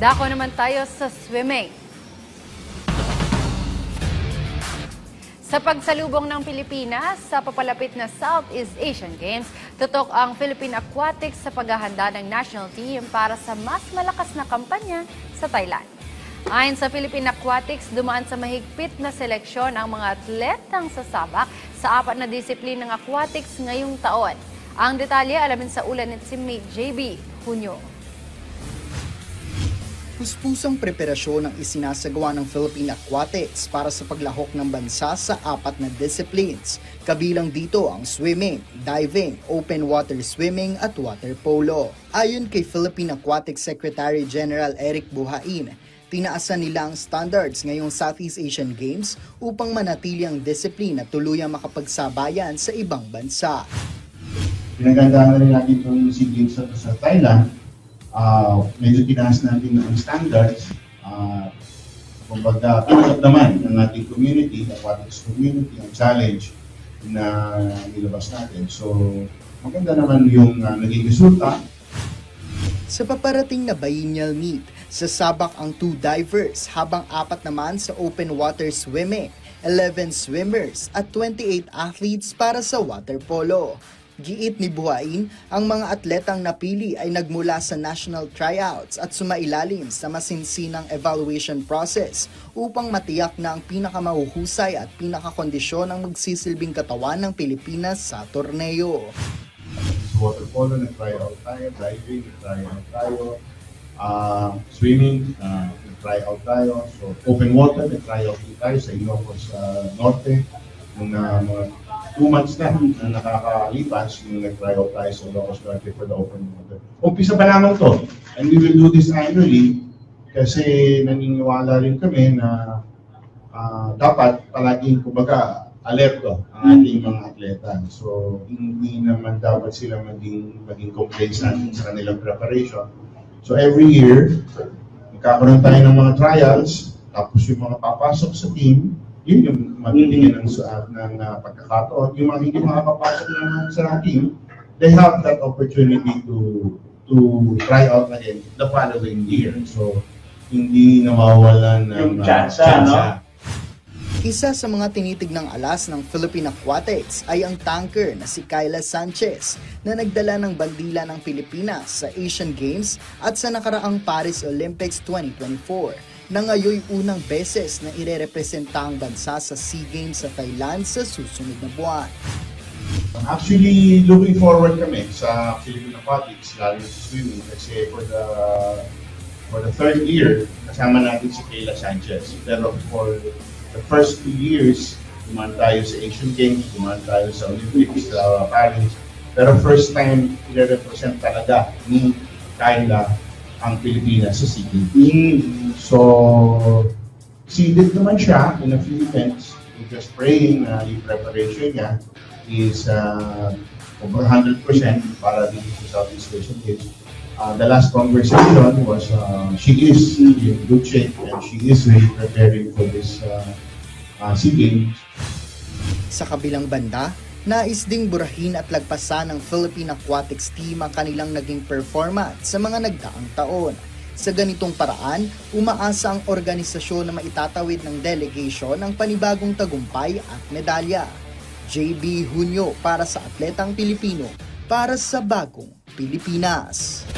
Dako naman tayo sa swimming. Sa pagsalubong ng Pilipinas sa papalapit na Southeast Asian Games, tutok ang Philippine Aquatics sa paghahanda ng national team para sa mas malakas na kampanya sa Thailand. Ayon sa Philippine Aquatics, dumaan sa mahigpit na seleksyon ang mga atletang sasabak sa 4 na disiplina ng aquatics ngayong taon. Ang detalye alamin sa ulan ni teammate JB Junio. Puspusang preparasyon ang isinasagawa ng Philippine Aquatics para sa paglahok ng bansa sa 4 na disciplines. Kabilang dito ang swimming, diving, open water swimming at water polo. Ayon kay Philippine Aquatics Secretary General Eric Buhain, tinaasan nila ang standards ngayong Southeast Asian Games upang manatili ang disiplina at tuluyang makapagsabayan sa ibang bansa. Pinagandaan na rin natin itong SEA Games sa Thailand. Medyo tinaas natin ang standards. Kumbaga, pinagap naman ng ating community, aquatics community, ang challenge na nilabas natin. So, maganda naman yung naging resulta. Sa paparating na biennial meet, sasabak ang 2 divers habang 4 naman sa open water swimming, 11 swimmers at 28 athletes para sa water polo. Giit ni Buhain, ang mga atletang napili ay nagmula sa national tryouts at sumailalim sa masinsinang evaluation process upang matiyak na ang pinakamahuhusay at pinakakondisyon ang magsisilbing katawan ng Pilipinas sa torneo. Water polo, nag-tryout tayo, diving, nag-tryout tayo, swimming, nag-tryout tayo, so open water, nag-tryout tayo sa Ilocos Norte, mga 2 months na nakakalipas yung nag-tryout tayo sa Ilocos Norte for the open water. Umpisa pa lamang to, and we will do this annually kasi naniniwala rin kami na dapat palaging kumbaga alerto ang ating mga atleta. So, hindi naman dapat sila maging complacent sa kanilang preparation. So, every year, magkakaroon tayo ng mga trials, tapos yung mga papasok sa team, yun yung mabibigyan ng pagkakataon. Yung mga hindi makakapasok sa team, they have that opportunity to try out again the following year. So, hindi nawawalan ng chance. No? Isa sa mga tinitignang alas ng Philippine Aquatics ay ang tanker na si Kyla Sanchez na nagdala ng bandila ng Pilipinas sa Asian Games at sa nakaraang Paris Olympics 2024 na ngayon unang beses na irerepresenta ang bansa sa SEA Games sa Thailand sa susunod na buwan. Actually, looking forward kami sa Philippine Aquatics, lalo sa swimming, kasi for the 3rd year, kasama natin si Kyla Sanchez. Pero for the first 2 years, dumaan tayo sa Asian Games, dumaan tayo sa Olympics, sa Paris. Pero first time, i-represent talaga ni Kyla ang Pilipinas sa SEA Games. So, seeded naman siya in a few events. We're just praying na yung preparation niya is over 100% para dito sa Southeast Asian Games. The last conversation was she is in good shape and she is really preparing for this SEA Games. Sa kabilang banda, nais ding burahin at lagpasan ng Philippine Aquatics team ang kanilang naging performance sa mga nagdaang taon. Sa ganitong paraan, umaasa ang organisasyon na maitatawid ng delegation ang panibagong tagumpay at medalya. JB Junio para sa Atletang Pilipino, para sa Bagong Pilipinas.